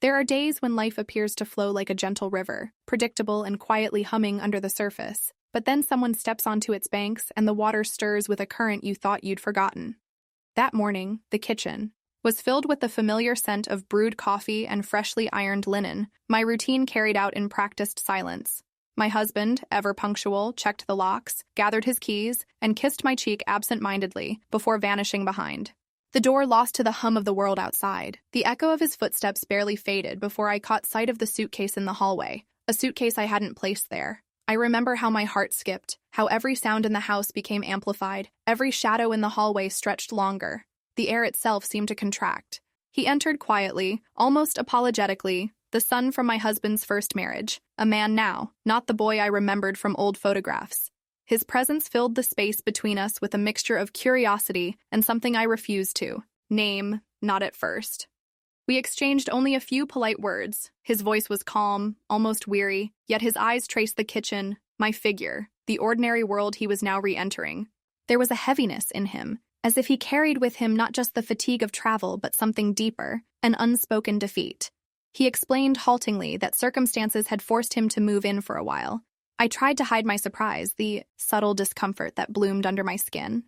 There are days when life appears to flow like a gentle river, predictable and quietly humming under the surface, but then someone steps onto its banks and the water stirs with a current you thought you'd forgotten. That morning, the kitchen was filled with the familiar scent of brewed coffee and freshly ironed linen, my routine carried out in practiced silence. My husband, ever punctual, checked the locks, gathered his keys, and kissed my cheek absent-mindedly before vanishing behind. The door lost to the hum of the world outside. The echo of his footsteps barely faded before I caught sight of the suitcase in the hallway, a suitcase I hadn't placed there. I remember how my heart skipped, how every sound in the house became amplified, every shadow in the hallway stretched longer. The air itself seemed to contract. He entered quietly, almost apologetically, the son from my husband's first marriage, a man now, not the boy I remembered from old photographs. His presence filled the space between us with a mixture of curiosity and something I refused to name, not at first. We exchanged only a few polite words. His voice was calm, almost weary, yet his eyes traced the kitchen, my figure, the ordinary world he was now re-entering. There was a heaviness in him, as if he carried with him not just the fatigue of travel but something deeper, an unspoken defeat. He explained haltingly that circumstances had forced him to move in for a while. I tried to hide my surprise, the subtle discomfort that bloomed under my skin.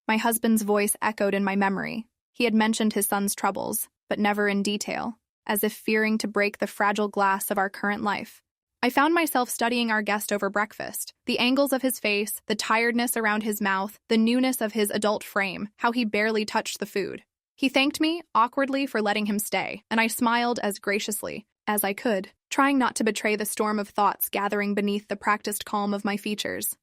My husband's voice echoed in my memory. He had mentioned his son's troubles, but never in detail, as if fearing to break the fragile glass of our current life. I found myself studying our guest over breakfast, the angles of his face, the tiredness around his mouth, the newness of his adult frame, how he barely touched the food. He thanked me, awkwardly, for letting him stay, and I smiled as graciously as I could, trying not to betray the storm of thoughts gathering beneath the practiced calm of my features.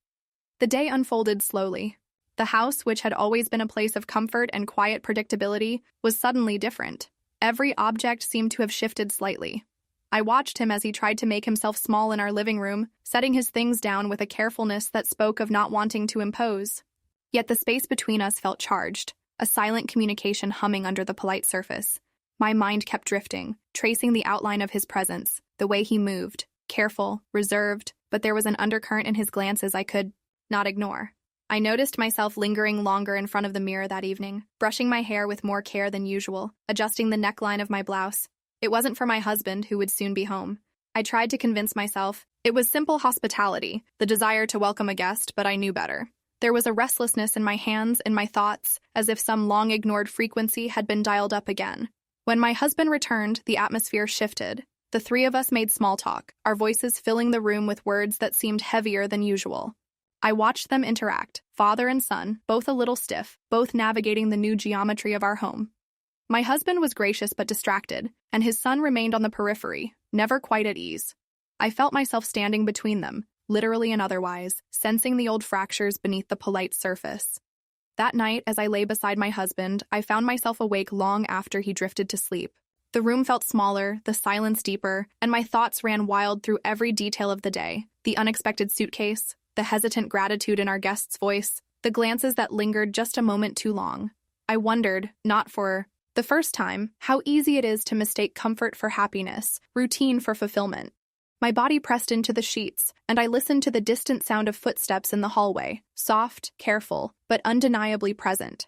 The day unfolded slowly. The house, which had always been a place of comfort and quiet predictability, was suddenly different. Every object seemed to have shifted slightly. I watched him as he tried to make himself small in our living room, setting his things down with a carefulness that spoke of not wanting to impose. Yet the space between us felt charged, a silent communication humming under the polite surface. My mind kept drifting, tracing the outline of his presence, the way he moved, careful, reserved, but there was an undercurrent in his glances I could not ignore. I noticed myself lingering longer in front of the mirror that evening, brushing my hair with more care than usual, adjusting the neckline of my blouse. It wasn't for my husband, who would soon be home. I tried to convince myself it was simple hospitality, the desire to welcome a guest, but I knew better. There was a restlessness in my hands, in my thoughts, as if some long-ignored frequency had been dialed up again. When my husband returned, the atmosphere shifted. The three of us made small talk, our voices filling the room with words that seemed heavier than usual. I watched them interact, father and son, both a little stiff, both navigating the new geometry of our home. My husband was gracious but distracted, and his son remained on the periphery, never quite at ease. I felt myself standing between them, literally and otherwise, sensing the old fractures beneath the polite surface. That night, as I lay beside my husband, I found myself awake long after he drifted to sleep. The room felt smaller, the silence deeper, and my thoughts ran wild through every detail of the day. The unexpected suitcase, the hesitant gratitude in our guest's voice, the glances that lingered just a moment too long. I wondered, not for the first time, how easy it is to mistake comfort for happiness, routine for fulfillment. My body pressed into the sheets, and I listened to the distant sound of footsteps in the hallway, soft, careful, but undeniably present.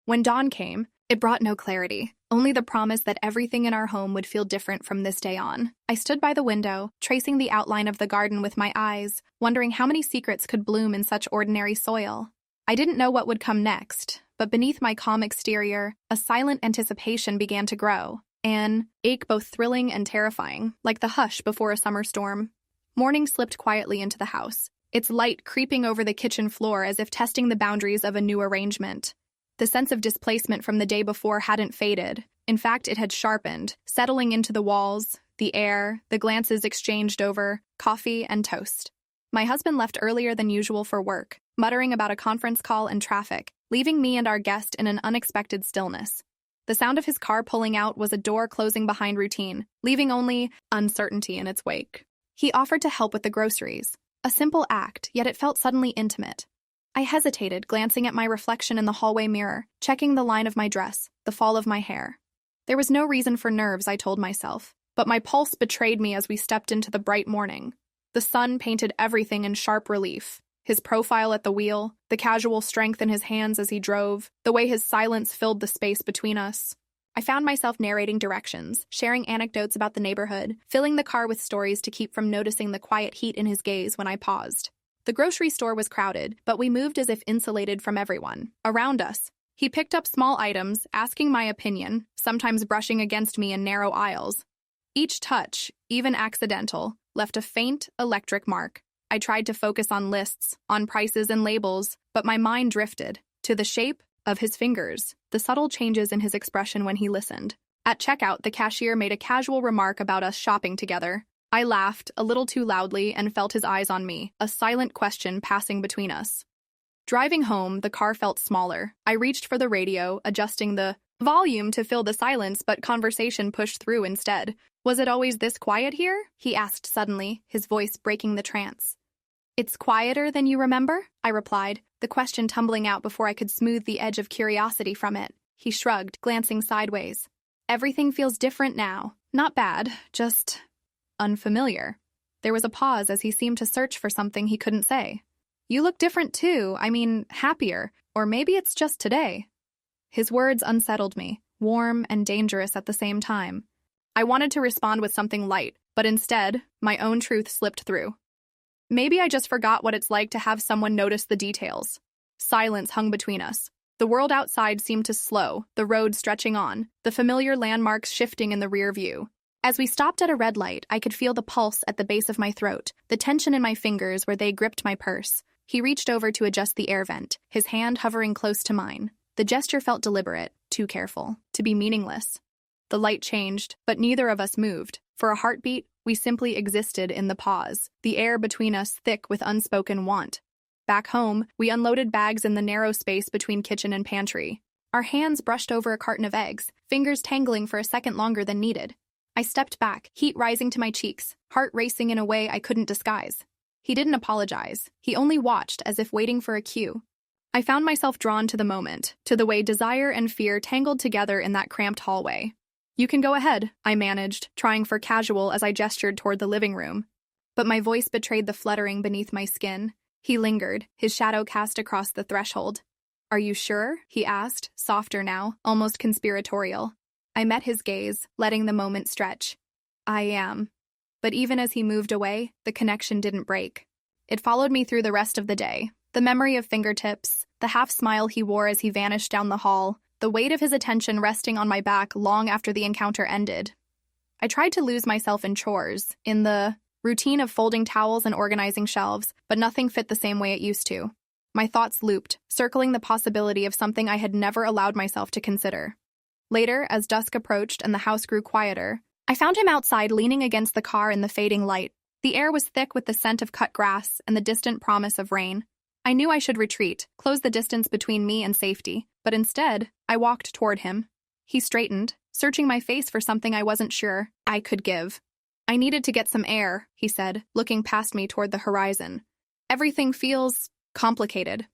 When dawn came, it brought no clarity, only the promise that everything in our home would feel different from this day on. I stood by the window, tracing the outline of the garden with my eyes, wondering how many secrets could bloom in such ordinary soil. I didn't know what would come next, but beneath my calm exterior, a silent anticipation began to grow. An ache both thrilling and terrifying, like the hush before a summer storm. Morning slipped quietly into the house, its light creeping over the kitchen floor as if testing the boundaries of a new arrangement. The sense of displacement from the day before hadn't faded. In fact, it had sharpened, settling into the walls, the air, the glances exchanged over coffee and toast. My husband left earlier than usual for work, muttering about a conference call and traffic, leaving me and our guest in an unexpected stillness. The sound of his car pulling out was a door closing behind routine, leaving only uncertainty in its wake. He offered to help with the groceries. A simple act, yet it felt suddenly intimate. I hesitated, glancing at my reflection in the hallway mirror, checking the line of my dress, the fall of my hair. There was no reason for nerves, I told myself, but my pulse betrayed me as we stepped into the bright morning. The sun painted everything in sharp relief. His profile at the wheel, the casual strength in his hands as he drove, the way his silence filled the space between us. I found myself narrating directions, sharing anecdotes about the neighborhood, filling the car with stories to keep from noticing the quiet heat in his gaze when I paused. The grocery store was crowded, but we moved as if insulated from everyone around us. He picked up small items, asking my opinion, sometimes brushing against me in narrow aisles. Each touch, even accidental, left a faint, electric mark. I tried to focus on lists, on prices and labels, but my mind drifted to the shape of his fingers, the subtle changes in his expression when he listened. At checkout, the cashier made a casual remark about us shopping together. I laughed, a little too loudly, and felt his eyes on me, a silent question passing between us. Driving home, the car felt smaller. I reached for the radio, adjusting the volume to fill the silence, but conversation pushed through instead. "Was it always this quiet here?" he asked suddenly, his voice breaking the trance. "It's quieter than you remember?" I replied, the question tumbling out before I could smooth the edge of curiosity from it. He shrugged, glancing sideways. "Everything feels different now. Not bad, just unfamiliar." There was a pause as he seemed to search for something he couldn't say. "You look different too, happier, or maybe it's just today." His words unsettled me, warm and dangerous at the same time. I wanted to respond with something light, but instead, my own truth slipped through. "Maybe I just forgot what it's like to have someone notice the details." Silence hung between us. The world outside seemed to slow, the road stretching on, the familiar landmarks shifting in the rear view. As we stopped at a red light, I could feel the pulse at the base of my throat, the tension in my fingers where they gripped my purse. He reached over to adjust the air vent, his hand hovering close to mine. The gesture felt deliberate, too careful, to be meaningless. The light changed, but neither of us moved. For a heartbeat, we simply existed in the pause, the air between us thick with unspoken want. Back home, we unloaded bags in the narrow space between kitchen and pantry. Our hands brushed over a carton of eggs, fingers tangling for a second longer than needed. I stepped back, heat rising to my cheeks, heart racing in a way I couldn't disguise. He didn't apologize. He only watched as if waiting for a cue. I found myself drawn to the moment, to the way desire and fear tangled together in that cramped hallway. "You can go ahead," I managed, trying for casual as I gestured toward the living room. But my voice betrayed the fluttering beneath my skin. He lingered, his shadow cast across the threshold. "Are you sure?" he asked, softer now, almost conspiratorial. I met his gaze, letting the moment stretch. "I am." But even as he moved away, the connection didn't break. It followed me through the rest of the day. The memory of fingertips, the half-smile he wore as he vanished down the hall, the weight of his attention resting on my back long after the encounter ended. I tried to lose myself in chores, in the routine of folding towels and organizing shelves, but nothing fit the same way it used to. My thoughts looped, circling the possibility of something I had never allowed myself to consider. Later, as dusk approached and the house grew quieter, I found him outside leaning against the car in the fading light. The air was thick with the scent of cut grass and the distant promise of rain. I knew I should retreat, close the distance between me and safety, but instead, I walked toward him. He straightened, searching my face for something I wasn't sure I could give. "I needed to get some air," he said, looking past me toward the horizon. "Everything feels complicated."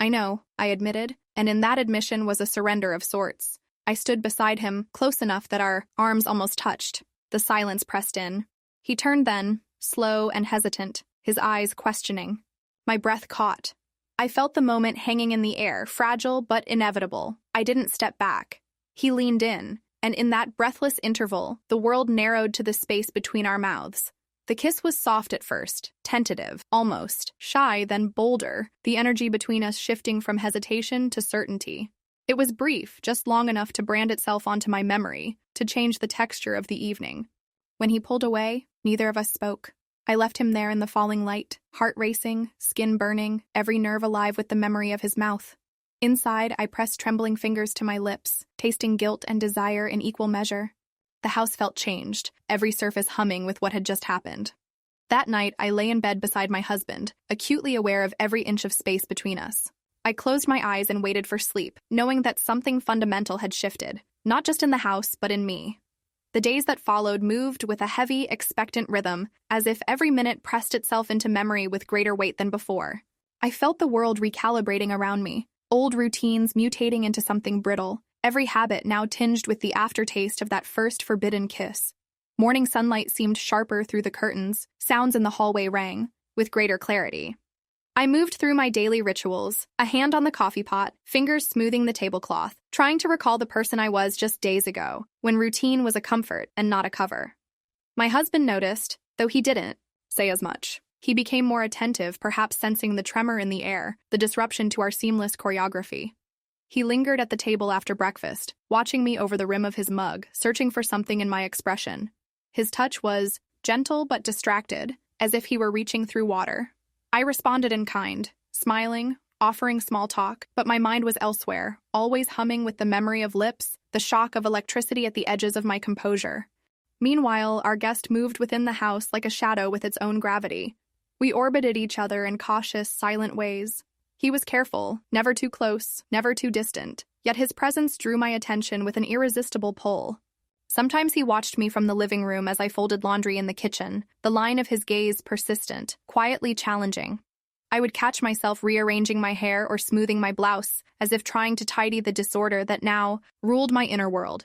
"I know," I admitted, and in that admission was a surrender of sorts. I stood beside him, close enough that our arms almost touched. The silence pressed in. He turned then, slow and hesitant, his eyes questioning. My breath caught. I felt the moment hanging in the air, fragile but inevitable. I didn't step back. He leaned in, and in that breathless interval, the world narrowed to the space between our mouths. The kiss was soft at first, tentative, almost, shy, then bolder, the energy between us shifting from hesitation to certainty. It was brief, just long enough to brand itself onto my memory, to change the texture of the evening. When he pulled away, neither of us spoke. I left him there in the falling light, heart racing, skin burning, every nerve alive with the memory of his mouth. Inside, I pressed trembling fingers to my lips, tasting guilt and desire in equal measure. The house felt changed, every surface humming with what had just happened. That night, I lay in bed beside my husband, acutely aware of every inch of space between us. I closed my eyes and waited for sleep, knowing that something fundamental had shifted, not just in the house, but in me. The days that followed moved with a heavy, expectant rhythm, as if every minute pressed itself into memory with greater weight than before. I felt the world recalibrating around me, old routines mutating into something brittle, every habit now tinged with the aftertaste of that first forbidden kiss. Morning sunlight seemed sharper through the curtains, sounds in the hallway rang, with greater clarity. I moved through my daily rituals, a hand on the coffee pot, fingers smoothing the tablecloth, trying to recall the person I was just days ago, when routine was a comfort and not a cover. My husband noticed, though he didn't say as much. He became more attentive, perhaps sensing the tremor in the air, the disruption to our seamless choreography. He lingered at the table after breakfast, watching me over the rim of his mug, searching for something in my expression. His touch was gentle but distracted, as if he were reaching through water. I responded in kind, smiling, offering small talk, but my mind was elsewhere, always humming with the memory of lips, the shock of electricity at the edges of my composure. Meanwhile, our guest moved within the house like a shadow with its own gravity. We orbited each other in cautious, silent ways. He was careful, never too close, never too distant, yet his presence drew my attention with an irresistible pull. Sometimes he watched me from the living room as I folded laundry in the kitchen, the line of his gaze persistent, quietly challenging. I would catch myself rearranging my hair or smoothing my blouse, as if trying to tidy the disorder that now ruled my inner world.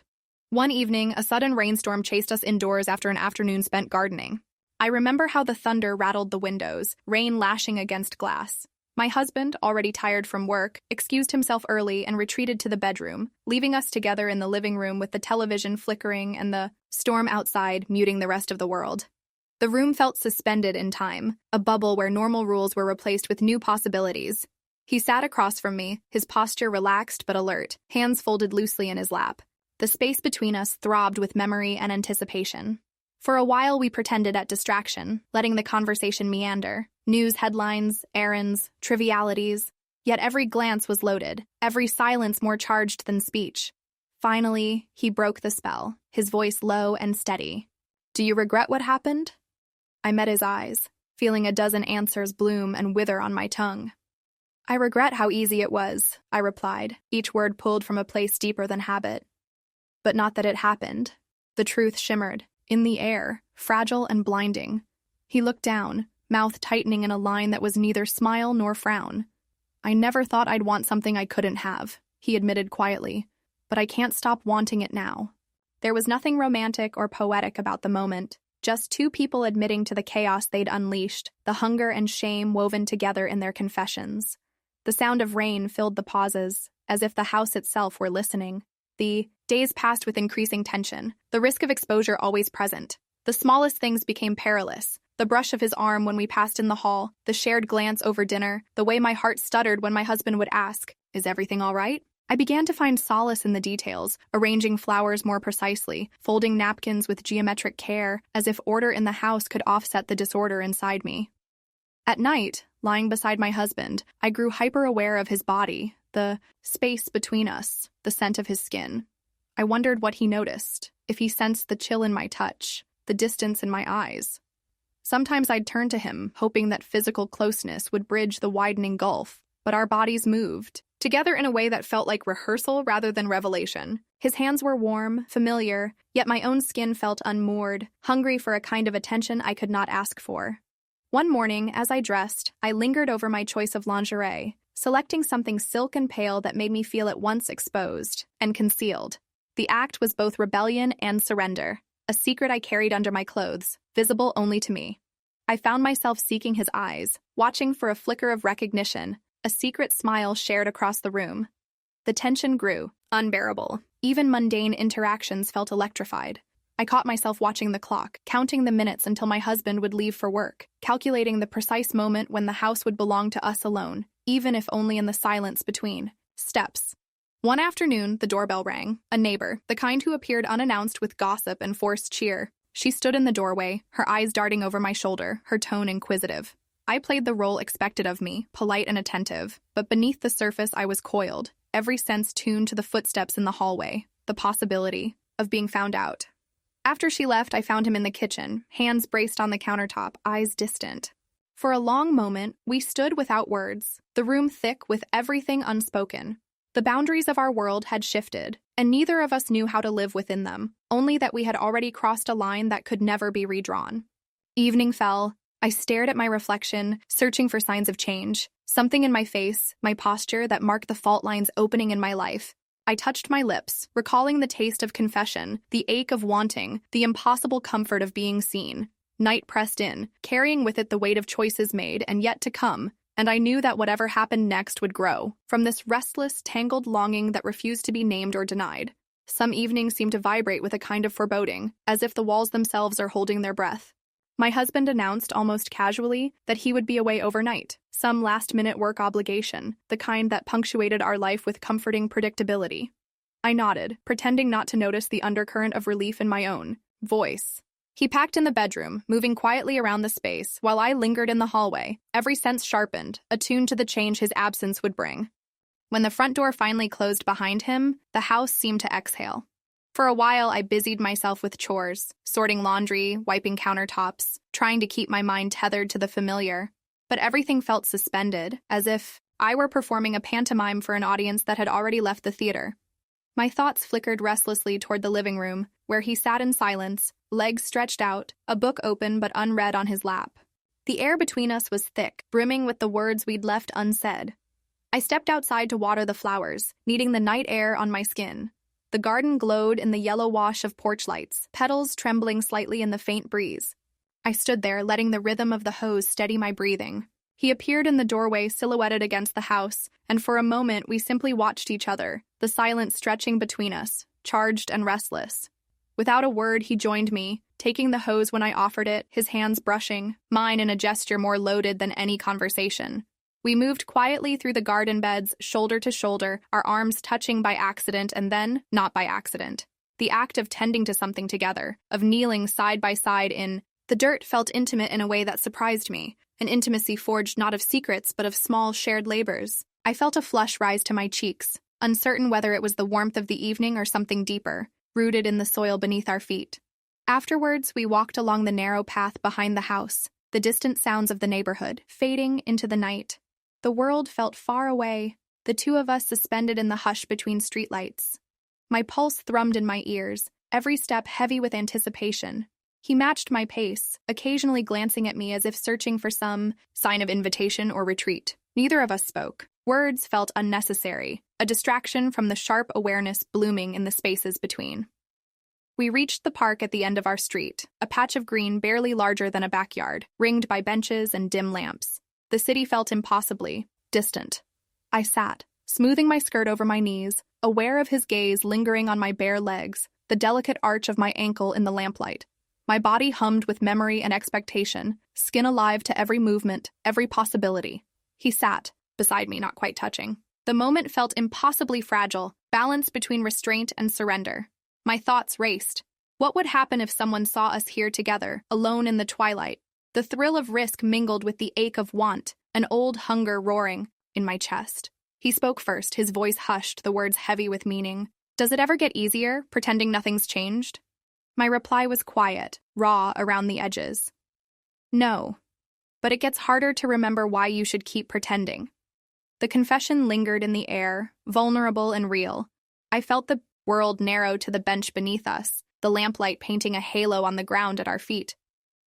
One evening, a sudden rainstorm chased us indoors after an afternoon spent gardening. I remember how the thunder rattled the windows, rain lashing against glass. My husband, already tired from work, excused himself early and retreated to the bedroom, leaving us together in the living room with the television flickering and the storm outside muting the rest of the world. The room felt suspended in time, a bubble where normal rules were replaced with new possibilities. He sat across from me, his posture relaxed but alert, hands folded loosely in his lap. The space between us throbbed with memory and anticipation. For a while we pretended at distraction, letting the conversation meander. News headlines, errands, trivialities. Yet every glance was loaded, every silence more charged than speech. Finally, he broke the spell, his voice low and steady. "Do you regret what happened?" I met his eyes, feeling a dozen answers bloom and wither on my tongue. "I regret how easy it was," I replied, each word pulled from a place deeper than habit. "But not that it happened." The truth shimmered, in the air, fragile and blinding. He looked down, mouth tightening in a line that was neither smile nor frown. "I never thought I'd want something I couldn't have," he admitted quietly, "but I can't stop wanting it now." There was nothing romantic or poetic about the moment, just two people admitting to the chaos they'd unleashed, the hunger and shame woven together in their confessions. The sound of rain filled the pauses, as if the house itself were listening. The days passed with increasing tension, the risk of exposure always present. The smallest things became perilous. The brush of his arm when we passed in the hall, the shared glance over dinner, the way my heart stuttered when my husband would ask, "Is everything all right?" I began to find solace in the details, arranging flowers more precisely, folding napkins with geometric care, as if order in the house could offset the disorder inside me. At night, lying beside my husband, I grew hyper-aware of his body, the space between us, the scent of his skin. I wondered what he noticed, if he sensed the chill in my touch, the distance in my eyes. Sometimes I'd turn to him, hoping that physical closeness would bridge the widening gulf, but our bodies moved, together in a way that felt like rehearsal rather than revelation. His hands were warm, familiar, yet my own skin felt unmoored, hungry for a kind of attention I could not ask for. One morning, as I dressed, I lingered over my choice of lingerie, selecting something silk and pale that made me feel at once exposed and concealed. The act was both rebellion and surrender, a secret I carried under my clothes, visible only to me. I found myself seeking his eyes, watching for a flicker of recognition, a secret smile shared across the room. The tension grew, unbearable. Even mundane interactions felt electrified. I caught myself watching the clock, counting the minutes until my husband would leave for work, calculating the precise moment when the house would belong to us alone, even if only in the silence between steps. One afternoon, the doorbell rang. A neighbor, the kind who appeared unannounced with gossip and forced cheer. She stood in the doorway, her eyes darting over my shoulder, her tone inquisitive. I played the role expected of me, polite and attentive, but beneath the surface I was coiled, every sense tuned to the footsteps in the hallway, the possibility of being found out. After she left, I found him in the kitchen, hands braced on the countertop, eyes distant. For a long moment, we stood without words, the room thick with everything unspoken. The boundaries of our world had shifted, and neither of us knew how to live within them, only that we had already crossed a line that could never be redrawn. Evening fell. I stared at my reflection, searching for signs of change. Something in my face, my posture, that marked the fault lines opening in my life. I touched my lips, recalling the taste of confession, the ache of wanting, the impossible comfort of being seen. Night pressed in, carrying with it the weight of choices made and yet to come. and I knew that whatever happened next would grow from this restless, tangled longing that refused to be named or denied. Some evenings seemed to vibrate with a kind of foreboding, as if the walls themselves are holding their breath. My husband announced almost casually that he would be away overnight, some last-minute work obligation, the kind that punctuated our life with comforting predictability. I nodded, pretending not to notice the undercurrent of relief in my own voice. He packed in the bedroom, moving quietly around the space, while I lingered in the hallway, every sense sharpened, attuned to the change his absence would bring. When the front door finally closed behind him, the house seemed to exhale. For a while, I busied myself with chores, sorting laundry, wiping countertops, trying to keep my mind tethered to the familiar. But everything felt suspended, as if I were performing a pantomime for an audience that had already left the theater. My thoughts flickered restlessly toward the living room, where he sat in silence, legs stretched out, a book open but unread on his lap. The air between us was thick, brimming with the words we'd left unsaid. I stepped outside to water the flowers, needing the night air on my skin. The garden glowed in the yellow wash of porch lights, petals trembling slightly in the faint breeze. I stood there, letting the rhythm of the hose steady my breathing. He appeared in the doorway, silhouetted against the house, and for a moment we simply watched each other, the silence stretching between us, charged and restless. Without a word, he joined me, taking the hose when I offered it, his hands brushing, mine in a gesture more loaded than any conversation. We moved quietly through the garden beds, shoulder to shoulder, our arms touching by accident and then not by accident. The act of tending to something together, of kneeling side by side in the dirt felt intimate in a way that surprised me, an intimacy forged not of secrets but of small shared labors. I felt a flush rise to my cheeks, uncertain whether it was the warmth of the evening or something deeper, rooted in the soil beneath our feet. Afterwards, we walked along the narrow path behind the house, the distant sounds of the neighborhood fading into the night. The world felt far away, the two of us suspended in the hush between streetlights. My pulse thrummed in my ears, every step heavy with anticipation. He matched my pace, occasionally glancing at me as if searching for some sign of invitation or retreat. Neither of us spoke. Words felt unnecessary, a distraction from the sharp awareness blooming in the spaces between. We reached the park at the end of our street, a patch of green barely larger than a backyard, ringed by benches and dim lamps. The city felt impossibly distant. I sat, smoothing my skirt over my knees, aware of his gaze lingering on my bare legs, the delicate arch of my ankle in the lamplight. My body hummed with memory and expectation, skin alive to every movement, every possibility. He sat, beside me, not quite touching. The moment felt impossibly fragile, balanced between restraint and surrender. My thoughts raced. What would happen if someone saw us here together, alone in the twilight? The thrill of risk mingled with the ache of want, an old hunger roaring in my chest. He spoke first, his voice hushed, the words heavy with meaning. Does it ever get easier, pretending nothing's changed? My reply was quiet, raw around the edges. No, but it gets harder to remember why you should keep pretending. The confession lingered in the air, vulnerable and real. I felt the world narrow to the bench beneath us, the lamplight painting a halo on the ground at our feet.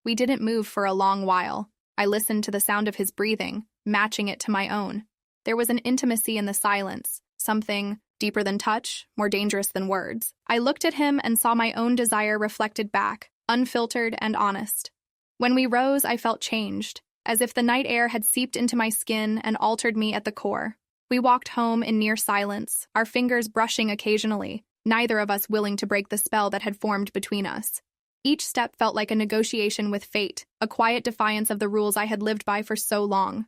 We didn't move for a long while. I listened to the sound of his breathing, matching it to my own. There was an intimacy in the silence, something deeper than touch, more dangerous than words. I looked at him and saw my own desire reflected back, unfiltered and honest. When we rose, I felt changed, as if the night air had seeped into my skin and altered me at the core. We walked home in near silence, our fingers brushing occasionally, neither of us willing to break the spell that had formed between us. Each step felt like a negotiation with fate, a quiet defiance of the rules I had lived by for so long.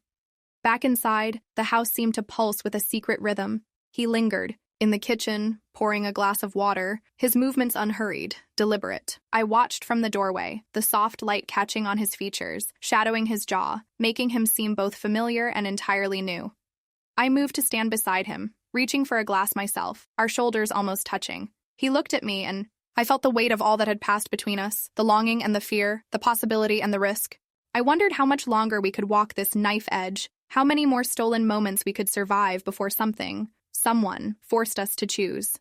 Back inside, the house seemed to pulse with a secret rhythm. He lingered, in the kitchen, pouring a glass of water, his movements unhurried, deliberate. I watched from the doorway, the soft light catching on his features, shadowing his jaw, making him seem both familiar and entirely new. I moved to stand beside him, reaching for a glass myself, our shoulders almost touching. He looked at me and I felt the weight of all that had passed between us, the longing and the fear, the possibility and the risk. I wondered how much longer we could walk this knife edge, how many more stolen moments we could survive before someone, forced us to choose.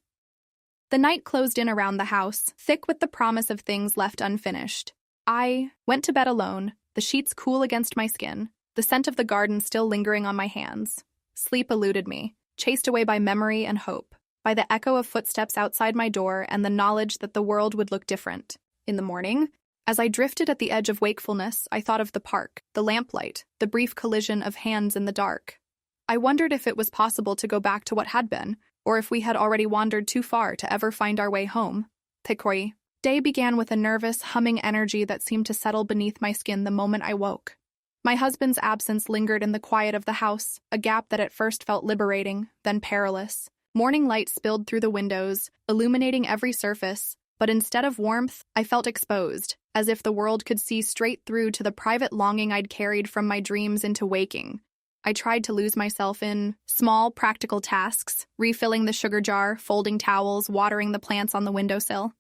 The night closed in around the house, thick with the promise of things left unfinished. I went to bed alone, the sheets cool against my skin, the scent of the garden still lingering on my hands. Sleep eluded me, chased away by memory and hope, by the echo of footsteps outside my door and the knowledge that the world would look different. In the morning, As I drifted at the edge of wakefulness, I thought of the park, the lamplight, the brief collision of hands in the dark. I wondered if it was possible to go back to what had been, or if we had already wandered too far to ever find our way home. Pikoi. Day began with a nervous, humming energy that seemed to settle beneath my skin the moment I woke. My husband's absence lingered in the quiet of the house, a gap that at first felt liberating, then perilous. Morning light spilled through the windows, illuminating every surface, but instead of warmth, I felt exposed, as if the world could see straight through to the private longing I'd carried from my dreams into waking. I tried to lose myself in small, practical tasks, refilling the sugar jar, folding towels, watering the plants on the windowsill.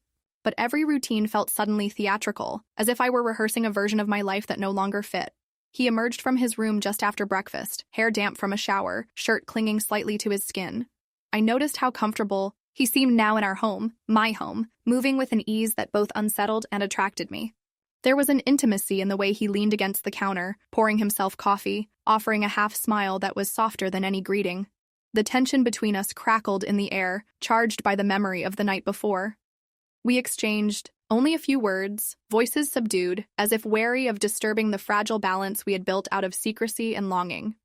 But every routine felt suddenly theatrical, as if I were rehearsing a version of my life that no longer fit. He emerged from his room just after breakfast, hair damp from a shower, shirt clinging slightly to his skin. I noticed how comfortable he seemed now in our home, my home, moving with an ease that both unsettled and attracted me. There was an intimacy in the way he leaned against the counter, pouring himself coffee, offering a half-smile that was softer than any greeting. The tension between us crackled in the air, charged by the memory of the night before. We exchanged only a few words, voices subdued, as if wary of disturbing the fragile balance we had built out of secrecy and longing.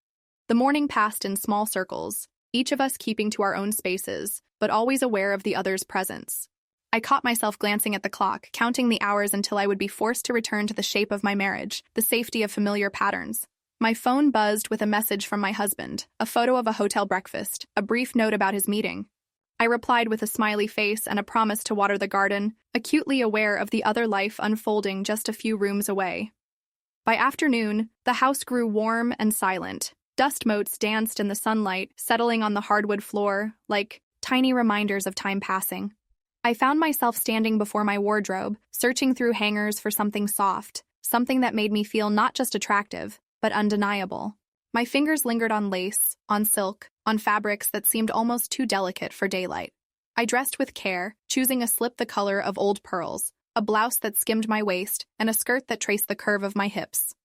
The morning passed in small circles, each of us keeping to our own spaces, but always aware of the other's presence. I caught myself glancing at the clock, counting the hours until I would be forced to return to the shape of my marriage, the safety of familiar patterns. My phone buzzed with a message from my husband, a photo of a hotel breakfast, a brief note about his meeting. I replied with a smiley face and a promise to water the garden, acutely aware of the other life unfolding just a few rooms away. By afternoon, the house grew warm and silent. Dust motes danced in the sunlight, settling on the hardwood floor, like tiny reminders of time passing. I found myself standing before my wardrobe, searching through hangers for something soft, something that made me feel not just attractive, but undeniable. My fingers lingered on lace, on silk, on fabrics that seemed almost too delicate for daylight. I dressed with care, choosing a slip the color of old pearls, a blouse that skimmed my waist, and a skirt that traced the curve of my hips.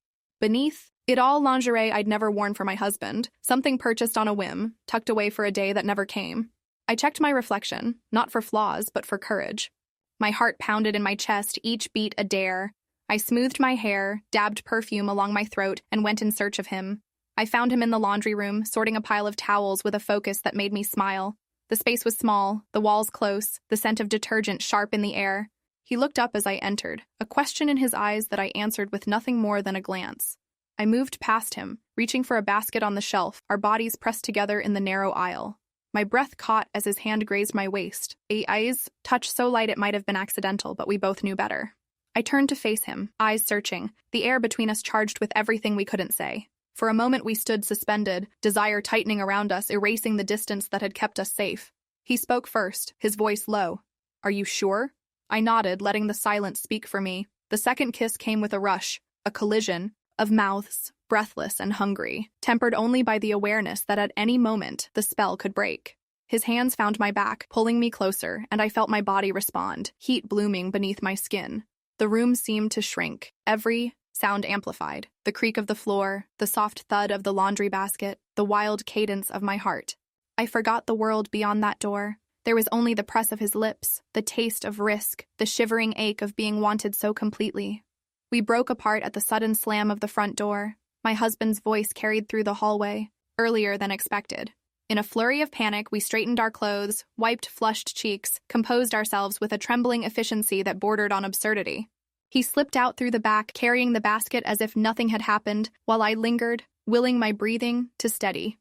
Beneath it all, lingerie I'd never worn for my husband, something purchased on a whim, tucked away for a day that never came. I checked my reflection, not for flaws, but for courage. My heart pounded in my chest, each beat a dare. I smoothed my hair, dabbed perfume along my throat, and went in search of him. I found him in the laundry room, sorting a pile of towels with a focus that made me smile. The space was small, the walls close, the scent of detergent sharp in the air. He looked up as I entered, a question in his eyes that I answered with nothing more than a glance. I moved past him, reaching for a basket on the shelf, our bodies pressed together in the narrow aisle. My breath caught as his hand grazed my waist, a eyes touch so light it might have been accidental, but we both knew better. I turned to face him, eyes searching, the air between us charged with everything we couldn't say. For a moment we stood suspended, desire tightening around us, erasing the distance that had kept us safe. He spoke first, his voice low. "Are you sure?" I nodded, letting the silence speak for me. The second kiss came with a rush, a collision, of mouths, breathless and hungry, tempered only by the awareness that at any moment the spell could break. His hands found my back, pulling me closer, and I felt my body respond, heat blooming beneath my skin. The room seemed to shrink, every sound amplified, the creak of the floor, the soft thud of the laundry basket, the wild cadence of my heart. I forgot the world beyond that door. There was only the press of his lips, the taste of risk, the shivering ache of being wanted so completely. We broke apart at the sudden slam of the front door. My husband's voice carried through the hallway, earlier than expected. In a flurry of panic, we straightened our clothes, wiped flushed cheeks, composed ourselves with a trembling efficiency that bordered on absurdity. He slipped out through the back, carrying the basket as if nothing had happened, while I lingered, willing my breathing to steady.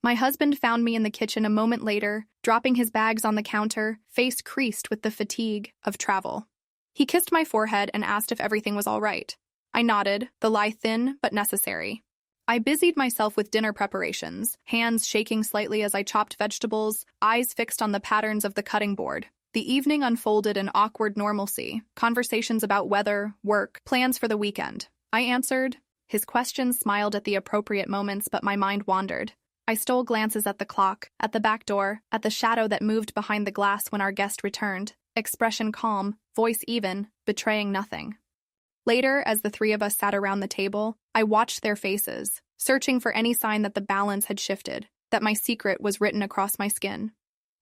My husband found me in the kitchen a moment later, dropping his bags on the counter, face creased with the fatigue of travel. He kissed my forehead and asked if everything was all right. I nodded, the lie thin but necessary. I busied myself with dinner preparations, hands shaking slightly as I chopped vegetables, eyes fixed on the patterns of the cutting board. The evening unfolded in awkward normalcy, conversations about weather, work, plans for the weekend. I answered. His questions smiled at the appropriate moments, but my mind wandered. I stole glances at the clock, at the back door, at the shadow that moved behind the glass when our guest returned. Expression calm, voice even, betraying nothing. Later, as the three of us sat around the table, I watched their faces, searching for any sign that the balance had shifted, that my secret was written across my skin.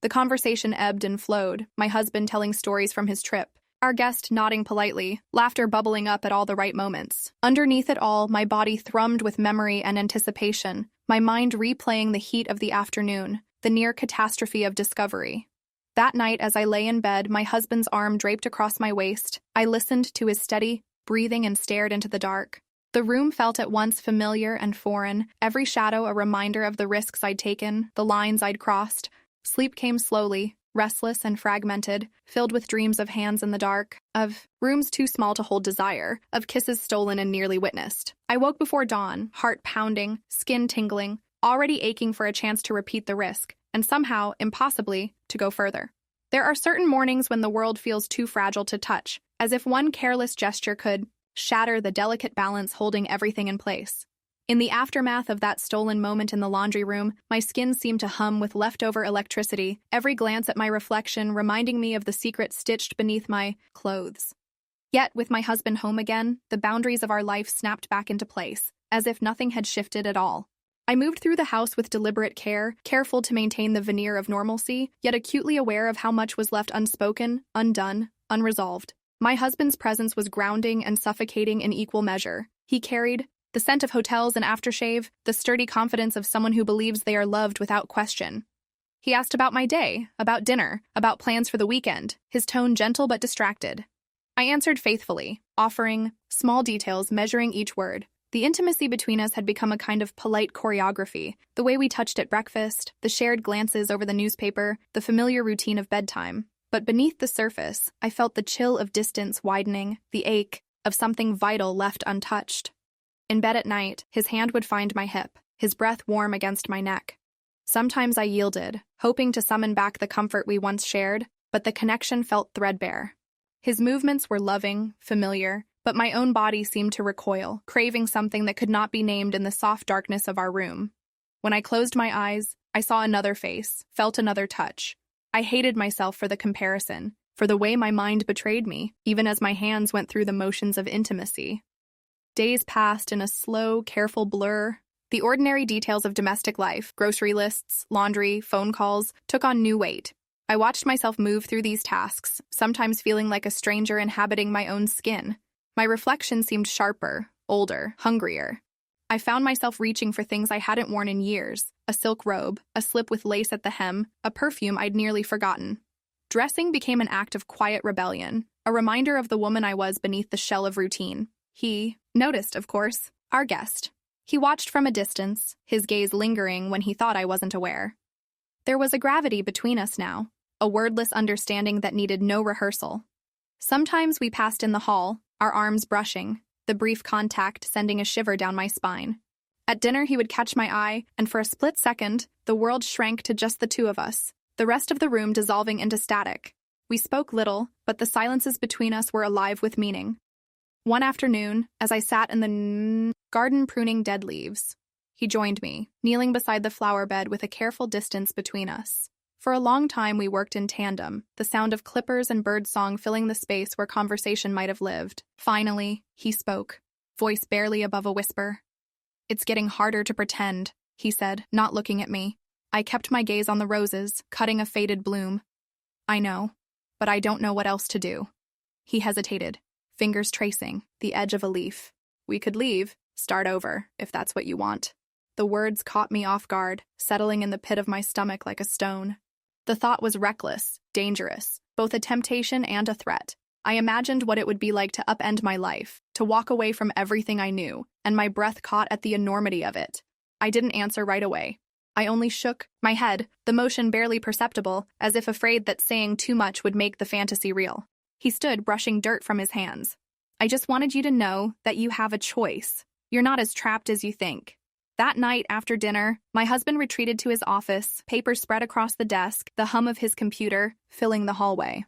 The conversation ebbed and flowed, my husband telling stories from his trip, our guest nodding politely, laughter bubbling up at all the right moments. Underneath it all, my body thrummed with memory and anticipation, my mind replaying the heat of the afternoon, the near catastrophe of discovery. That night, as I lay in bed, my husband's arm draped across my waist, I listened to his steady breathing and stared into the dark. The room felt at once familiar and foreign, every shadow a reminder of the risks I'd taken, the lines I'd crossed. Sleep came slowly, restless and fragmented, filled with dreams of hands in the dark, of rooms too small to hold desire, of kisses stolen and nearly witnessed. I woke before dawn, heart pounding, skin tingling, already aching for a chance to repeat the risk, and somehow, impossibly, to go further. There are certain mornings when the world feels too fragile to touch, as if one careless gesture could shatter the delicate balance holding everything in place. In the aftermath of that stolen moment in the laundry room, my skin seemed to hum with leftover electricity, every glance at my reflection reminding me of the secret stitched beneath my clothes. Yet, with my husband home again, the boundaries of our life snapped back into place, as if nothing had shifted at all. I moved through the house with deliberate care, careful to maintain the veneer of normalcy, yet acutely aware of how much was left unspoken, undone, unresolved. My husband's presence was grounding and suffocating in equal measure. He carried the scent of hotels and aftershave, the sturdy confidence of someone who believes they are loved without question. He asked about my day, about dinner, about plans for the weekend, his tone gentle but distracted. I answered faithfully, offering small details, measuring each word. The intimacy between us had become a kind of polite choreography, the way we touched at breakfast, the shared glances over the newspaper, the familiar routine of bedtime. But beneath the surface, I felt the chill of distance widening, the ache of something vital left untouched. In bed at night, his hand would find my hip, his breath warm against my neck. Sometimes I yielded, hoping to summon back the comfort we once shared, but the connection felt threadbare. His movements were loving, familiar, but my own body seemed to recoil, craving something that could not be named in the soft darkness of our room. When I closed my eyes, I saw another face, felt another touch. I hated myself for the comparison, for the way my mind betrayed me, even as my hands went through the motions of intimacy. Days passed in a slow, careful blur. The ordinary details of domestic life, grocery lists, laundry, phone calls, took on new weight. I watched myself move through these tasks, sometimes feeling like a stranger inhabiting my own skin. My reflection seemed sharper, older, hungrier. I found myself reaching for things I hadn't worn in years, a silk robe, a slip with lace at the hem, a perfume I'd nearly forgotten. Dressing became an act of quiet rebellion, a reminder of the woman I was beneath the shell of routine. He noticed, of course, our guest. He watched from a distance, his gaze lingering when he thought I wasn't aware. There was a gravity between us now, a wordless understanding that needed no rehearsal. Sometimes we passed in the hall, our arms brushing, the brief contact sending a shiver down my spine. At dinner, he would catch my eye, and for a split second, the world shrank to just the two of us, the rest of the room dissolving into static. We spoke little, but the silences between us were alive with meaning. One afternoon, as I sat in the garden pruning dead leaves, he joined me, kneeling beside the flower bed with a careful distance between us. For a long time we worked in tandem, the sound of clippers and birdsong filling the space where conversation might have lived. Finally, he spoke, voice barely above a whisper. "It's getting harder to pretend," he said, not looking at me. I kept my gaze on the roses, cutting a faded bloom. "I know, but I don't know what else to do." He hesitated, fingers tracing the edge of a leaf. "We could leave, start over, if that's what you want." The words caught me off guard, settling in the pit of my stomach like a stone. The thought was reckless, dangerous, both a temptation and a threat. I imagined what it would be like to upend my life, to walk away from everything I knew, and my breath caught at the enormity of it. I didn't answer right away. I only shook my head, the motion barely perceptible, as if afraid that saying too much would make the fantasy real. He stood, brushing dirt from his hands. "I just wanted you to know that you have a choice. You're not as trapped as you think." That night, after dinner, my husband retreated to his office, papers spread across the desk, the hum of his computer filling the hallway.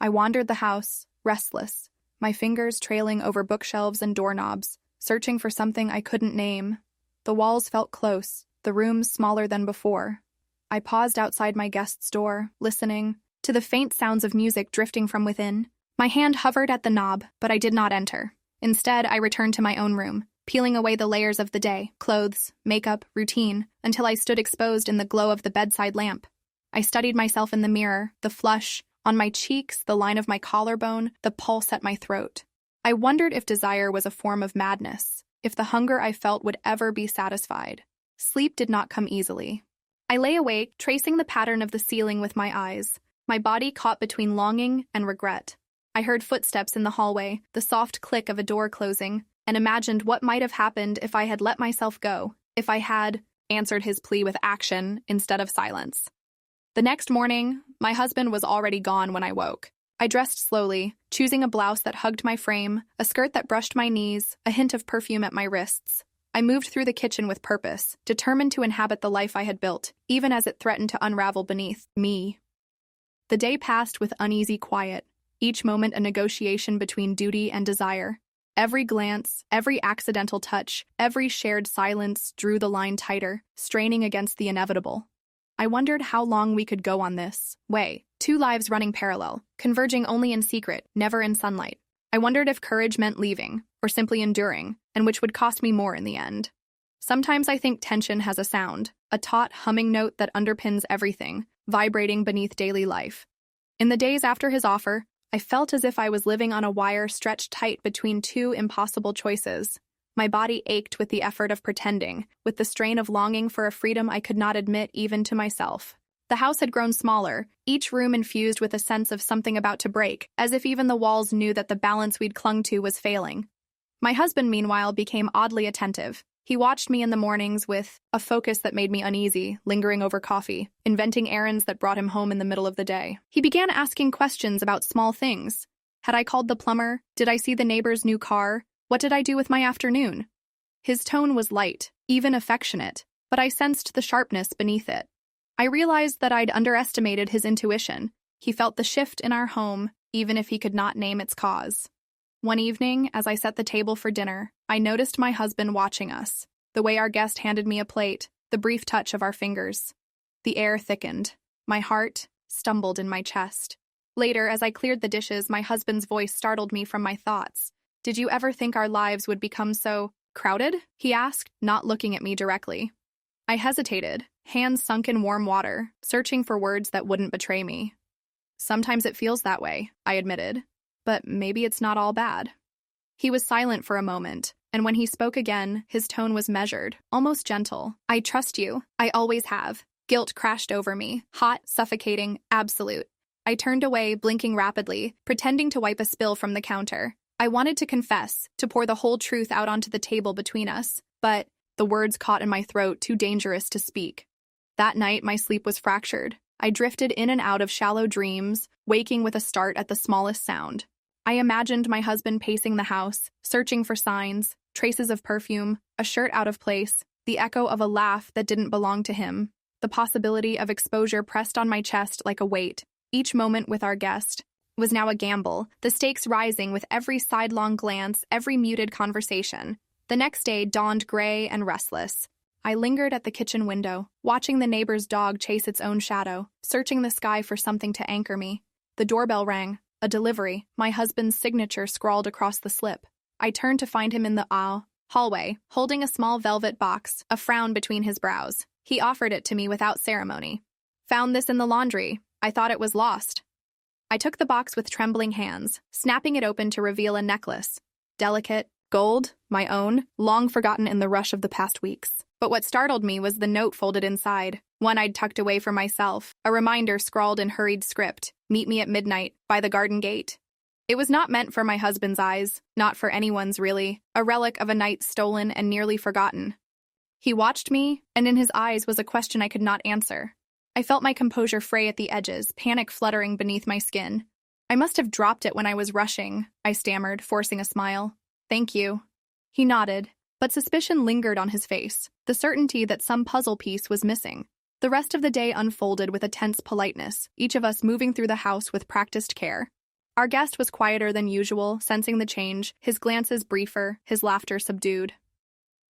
I wandered the house, restless, my fingers trailing over bookshelves and doorknobs, searching for something I couldn't name. The walls felt close, the rooms smaller than before. I paused outside my guest's door, listening to the faint sounds of music drifting from within. My hand hovered at the knob, but I did not enter. Instead, I returned to my own room, peeling away the layers of the day, clothes, makeup, routine, until I stood exposed in the glow of the bedside lamp. I studied myself in the mirror, the flush, On my cheeks, the line of my collarbone, the pulse at my throat. I wondered if desire was a form of madness, if the hunger I felt would ever be satisfied. Sleep did not come easily. I lay awake, tracing the pattern of the ceiling with my eyes, my body caught between longing and regret. I heard footsteps in the hallway, the soft click of a door closing, and imagined what might have happened if I had let myself go, if I had answered his plea with action instead of silence. The next morning, my husband was already gone when I woke. I dressed slowly, choosing a blouse that hugged my frame, a skirt that brushed my knees, a hint of perfume at my wrists. I moved through the kitchen with purpose, determined to inhabit the life I had built, even as it threatened to unravel beneath me. The day passed with uneasy quiet, each moment a negotiation between duty and desire. Every glance, every accidental touch, every shared silence drew the line tighter, straining against the inevitable. I wondered how long we could go on this way, two lives running parallel, converging only in secret, never in sunlight. I wondered if courage meant leaving, or simply enduring, and which would cost me more in the end. Sometimes I think tension has a sound, a taut, humming note that underpins everything, vibrating beneath daily life. In the days after his offer, I felt as if I was living on a wire stretched tight between two impossible choices. My body ached with the effort of pretending, with the strain of longing for a freedom I could not admit even to myself. The house had grown smaller, each room infused with a sense of something about to break, as if even the walls knew that the balance we'd clung to was failing. My husband, meanwhile, became oddly attentive. He watched me in the mornings with a focus that made me uneasy, lingering over coffee, inventing errands that brought him home in the middle of the day. He began asking questions about small things. Had I called the plumber? Did I see the neighbor's new car? What did I do with my afternoon? His tone was light, even affectionate, but I sensed the sharpness beneath it. I realized that I'd underestimated his intuition. He felt the shift in our home, even if he could not name its cause. One evening, as I set the table for dinner, I noticed my husband watching us, the way our guest handed me a plate, the brief touch of our fingers. The air thickened. My heart stumbled in my chest. Later, as I cleared the dishes, my husband's voice startled me from my thoughts. "Did you ever think our lives would become so crowded?" he asked, not looking at me directly. I hesitated, hands sunk in warm water, searching for words that wouldn't betray me. "Sometimes it feels that way," I admitted. "But maybe it's not all bad." He was silent for a moment, and when he spoke again, his tone was measured, almost gentle. "I trust you. I always have." Guilt crashed over me, hot, suffocating, absolute. I turned away, blinking rapidly, pretending to wipe a spill from the counter. I wanted to confess, to pour the whole truth out onto the table between us, but the words caught in my throat, too dangerous to speak. That night, my sleep was fractured. I drifted in and out of shallow dreams, waking with a start at the smallest sound. I imagined my husband pacing the house, searching for signs, traces of perfume, a shirt out of place, the echo of a laugh that didn't belong to him. The possibility of exposure pressed on my chest like a weight. Each moment with our guest was now a gamble, the stakes rising with every sidelong glance, every muted conversation. The next day dawned gray and restless. I lingered at the kitchen window, watching the neighbor's dog chase its own shadow, searching the sky for something to anchor me. The doorbell rang. A delivery, my husband's signature scrawled across the slip. I turned to find him in the hallway, holding a small velvet box, a frown between his brows. He offered it to me without ceremony. "Found this in the laundry. I thought it was lost." I took the box with trembling hands, snapping it open to reveal a necklace. Delicate, gold, my own, long forgotten in the rush of the past weeks. But what startled me was the note folded inside, one I'd tucked away for myself, a reminder scrawled in hurried script, "Meet me at midnight, by the garden gate." It was not meant for my husband's eyes, not for anyone's really, a relic of a night stolen and nearly forgotten. He watched me, and in his eyes was a question I could not answer. I felt my composure fray at the edges, panic fluttering beneath my skin. "I must have dropped it when I was rushing," I stammered, forcing a smile. "Thank you." He nodded, but suspicion lingered on his face, the certainty that some puzzle piece was missing. The rest of the day unfolded with a tense politeness, each of us moving through the house with practiced care. Our guest was quieter than usual, sensing the change, his glances briefer, his laughter subdued.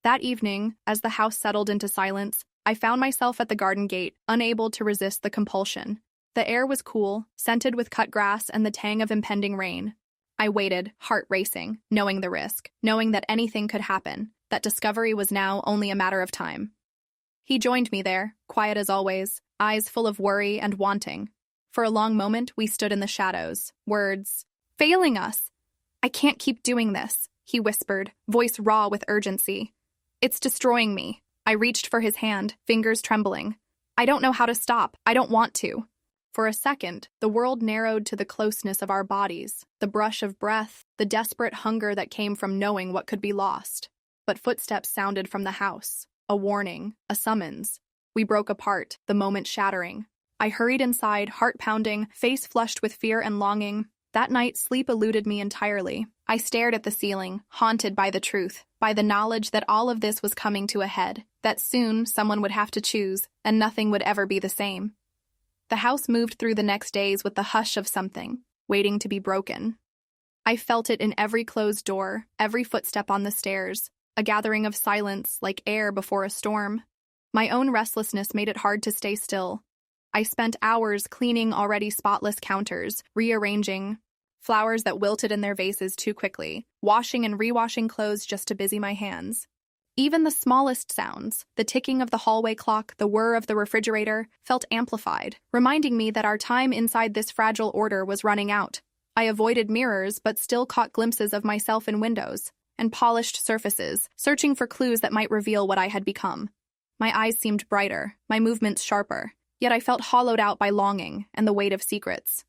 That evening, as the house settled into silence, I found myself at the garden gate, unable to resist the compulsion. The air was cool, scented with cut grass and the tang of impending rain. I waited, heart racing, knowing the risk, knowing that anything could happen, that discovery was now only a matter of time. He joined me there, quiet as always, eyes full of worry and wanting. For a long moment, we stood in the shadows, words failing us. "I can't keep doing this," he whispered, voice raw with urgency. "It's destroying me." I reached for his hand, fingers trembling. "I don't know how to stop. I don't want to." For a second, the world narrowed to the closeness of our bodies, the brush of breath, the desperate hunger that came from knowing what could be lost. But footsteps sounded from the house, a warning, a summons. We broke apart, the moment shattering. I hurried inside, heart pounding, face flushed with fear and longing. That night, sleep eluded me entirely. I stared at the ceiling, haunted by the truth, by the knowledge that all of this was coming to a head, that soon someone would have to choose, and nothing would ever be the same. The house moved through the next days with the hush of something, waiting to be broken. I felt it in every closed door, every footstep on the stairs, a gathering of silence like air before a storm. My own restlessness made it hard to stay still. I spent hours cleaning already spotless counters, rearranging flowers that wilted in their vases too quickly, washing and rewashing clothes just to busy my hands. Even the smallest sounds, the ticking of the hallway clock, the whir of the refrigerator, felt amplified, reminding me that our time inside this fragile order was running out. I avoided mirrors but still caught glimpses of myself in windows and polished surfaces, searching for clues that might reveal what I had become. My eyes seemed brighter, my movements sharper, yet I felt hollowed out by longing and the weight of secrets.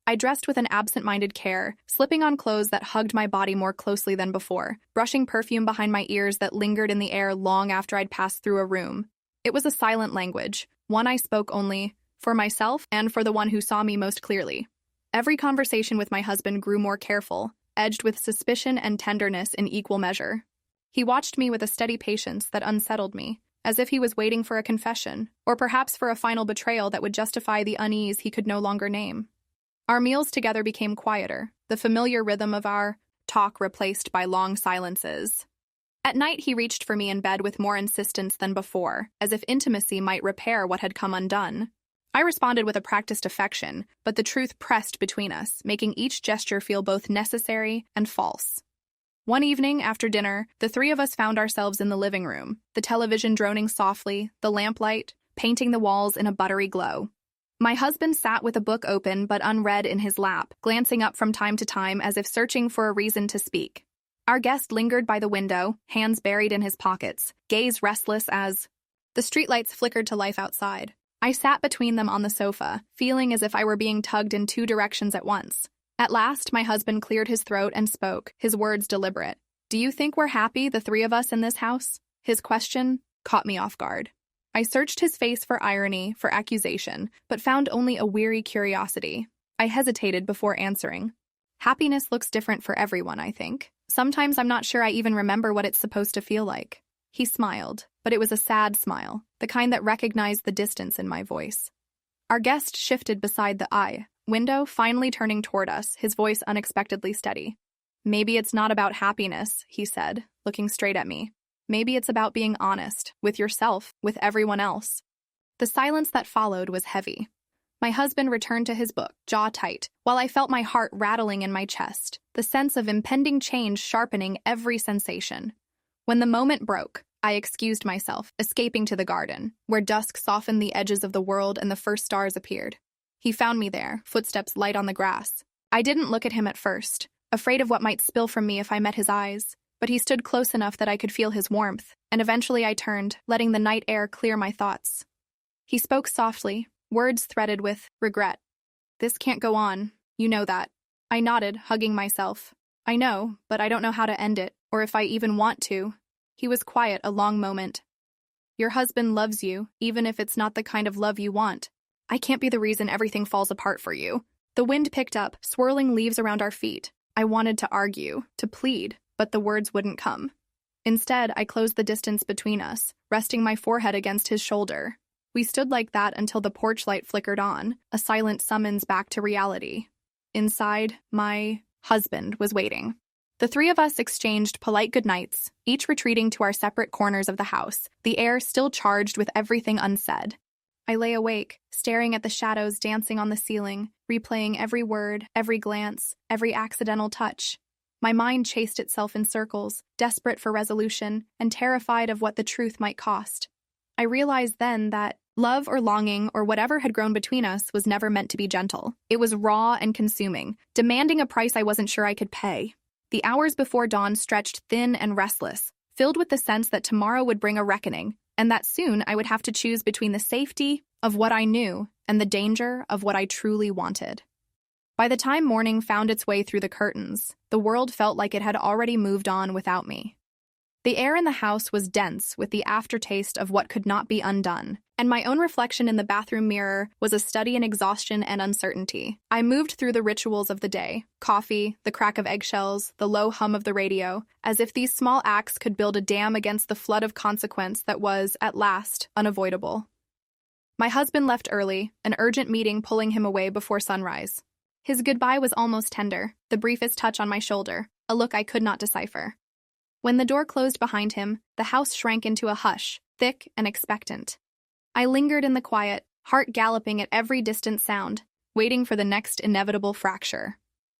I dressed with an absent-minded care, slipping on clothes that hugged my body more closely than before, brushing perfume behind my ears that lingered in the air long after I'd passed through a room. It was a silent language, one I spoke only for myself and for the one who saw me most clearly. Every conversation with my husband grew more careful, edged with suspicion and tenderness in equal measure. He watched me with a steady patience that unsettled me, as if he was waiting for a confession, or perhaps for a final betrayal that would justify the unease he could no longer name. Our meals together became quieter, the familiar rhythm of our talk replaced by long silences. At night, he reached for me in bed with more insistence than before, as if intimacy might repair what had come undone. I responded with a practiced affection, but the truth pressed between us, making each gesture feel both necessary and false. One evening, after dinner, the three of us found ourselves in the living room, the television droning softly, the lamplight painting the walls in a buttery glow. My husband sat with a book open but unread in his lap, glancing up from time to time as if searching for a reason to speak. Our guest lingered by the window, hands buried in his pockets, gaze restless as the streetlights flickered to life outside. I sat between them on the sofa, feeling as if I were being tugged in two directions at once. At last, my husband cleared his throat and spoke, his words deliberate. "Do you think we're happy, the three of us in this house?" His question caught me off guard. I searched his face for irony, for accusation, but found only a weary curiosity. I hesitated before answering. Happiness looks different for everyone, I think. Sometimes I'm not sure I even remember what it's supposed to feel like. He smiled, but it was a sad smile, the kind that recognized the distance in my voice. Our guest shifted beside the window, finally turning toward us, his voice unexpectedly steady. "Maybe it's not about happiness," he said, looking straight at me. "Maybe it's about being honest, with yourself, with everyone else." The silence that followed was heavy. My husband returned to his book, jaw tight, while I felt my heart rattling in my chest, the sense of impending change sharpening every sensation. When the moment broke, I excused myself, escaping to the garden, where dusk softened the edges of the world and the first stars appeared. He found me there, footsteps light on the grass. I didn't look at him at first, afraid of what might spill from me if I met his eyes. But he stood close enough that I could feel his warmth, and eventually I turned, letting the night air clear my thoughts. He spoke softly, words threaded with regret. "This can't go on. You know that." I nodded, hugging myself. "I know, but I don't know how to end it, or if I even want to." He was quiet a long moment. "Your husband loves you, even if it's not the kind of love you want. I can't be the reason everything falls apart for you." The wind picked up, swirling leaves around our feet. I wanted to argue, to plead, but the words wouldn't come. Instead, I closed the distance between us, resting my forehead against his shoulder. We stood like that until the porch light flickered on, a silent summons back to reality. Inside, my husband was waiting. The three of us exchanged polite goodnights, each retreating to our separate corners of the house, the air still charged with everything unsaid. I lay awake, staring at the shadows dancing on the ceiling, replaying every word, every glance, every accidental touch. My mind chased itself in circles, desperate for resolution and terrified of what the truth might cost. I realized then that, Love or longing or whatever had grown between us was never meant to be gentle. It was raw and consuming, demanding a price I wasn't sure I could pay. The hours before dawn stretched thin and restless, filled with the sense that tomorrow would bring a reckoning, and that soon I would have to choose between the safety of what I knew and the danger of what I truly wanted. By the time morning found its way through the curtains, the world felt like it had already moved on without me. The air in the house was dense with the aftertaste of what could not be undone, and my own reflection in the bathroom mirror was a study in exhaustion and uncertainty. I moved through the rituals of the day, coffee, the crack of eggshells, the low hum of the radio, as if these small acts could build a dam against the flood of consequence that was, at last, unavoidable. My husband left early, an urgent meeting pulling him away before sunrise. His goodbye was almost tender, the briefest touch on my shoulder, a look I could not decipher. When the door closed behind him, the house shrank into a hush, thick and expectant. I lingered in the quiet, heart galloping at every distant sound, waiting for the next inevitable fracture.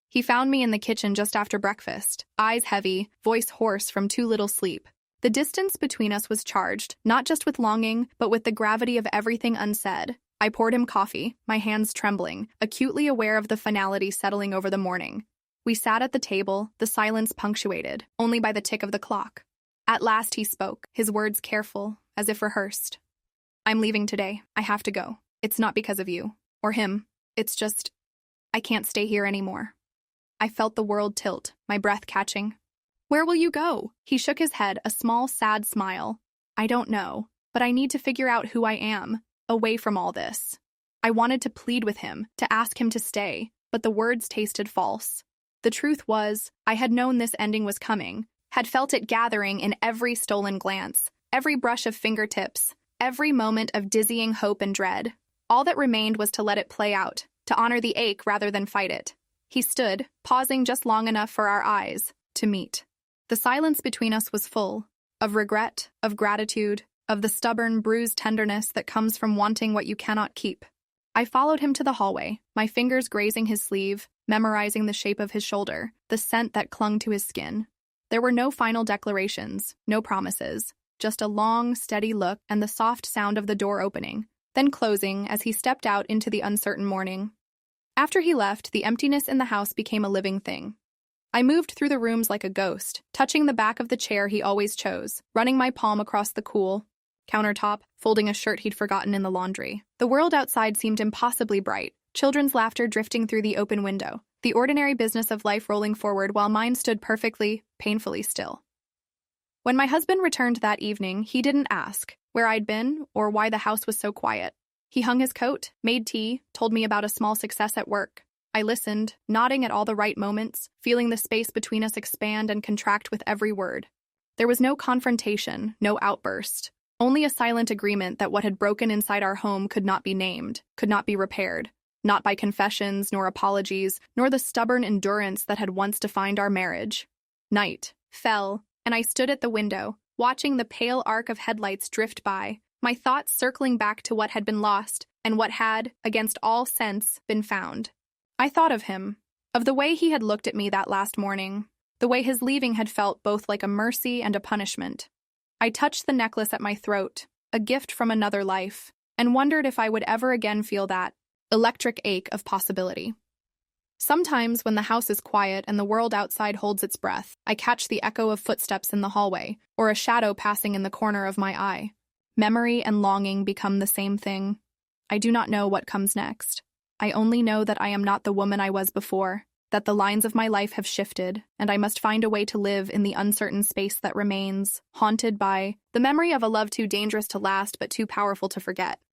He found me in the kitchen just after breakfast, eyes heavy, voice hoarse from too little sleep. The distance between us was charged, not just with longing, but with the gravity of everything unsaid. I poured him coffee, my hands trembling, acutely aware of the finality settling over the morning. We sat at the table, the silence punctuated, only by the tick of the clock. At last he spoke, his words careful, as if rehearsed. "I'm leaving today. I have to go. It's not because of you. Or him. It's just, I can't stay here anymore." I felt the world tilt, my breath catching. "Where will you go?" He shook his head, a small, sad smile. "I don't know, but I need to figure out who I am, away from all this." I wanted to plead with him, to ask him to stay, but the words tasted false. The truth was, I had known this ending was coming, had felt it gathering in every stolen glance, every brush of fingertips, every moment of dizzying hope and dread. All that remained was to let it play out, to honor the ache rather than fight it. He stood, pausing just long enough for our eyes to meet. The silence between us was full, of regret, of gratitude, of the stubborn, bruised tenderness that comes from wanting what you cannot keep. I followed him to the hallway, my fingers grazing his sleeve, memorizing the shape of his shoulder, the scent that clung to his skin. There were no final declarations, no promises, just a long, steady look and the soft sound of the door opening, then closing as he stepped out into the uncertain morning. After he left, the emptiness in the house became a living thing. I moved through the rooms like a ghost, touching the back of the chair he always chose, running my palm across the cool countertop, folding a shirt he'd forgotten in the laundry. The world outside seemed impossibly bright, children's laughter drifting through the open window, the ordinary business of life rolling forward while mine stood perfectly, painfully still. When my husband returned that evening, he didn't ask where I'd been or why the house was so quiet. He hung his coat, made tea, told me about a small success at work. I listened, nodding at all the right moments, feeling the space between us expand and contract with every word. There was no confrontation, no outburst. Only a silent agreement that what had broken inside our home could not be named, could not be repaired, not by confessions nor apologies, nor the stubborn endurance that had once defined our marriage. Night fell, and I stood at the window, watching the pale arc of headlights drift by, my thoughts circling back to what had been lost and what had, against all sense, been found. I thought of him, of the way he had looked at me that last morning, the way his leaving had felt both like a mercy and a punishment. I touched the necklace at my throat, a gift from another life, and wondered if I would ever again feel that electric ache of possibility. Sometimes, when the house is quiet and the world outside holds its breath, I catch the echo of footsteps in the hallway, or a shadow passing in the corner of my eye. Memory and longing become the same thing. I do not know what comes next. I only know that I am not the woman I was before, that the lines of my life have shifted, and I must find a way to live in the uncertain space that remains, haunted by the memory of a love too dangerous to last but too powerful to forget.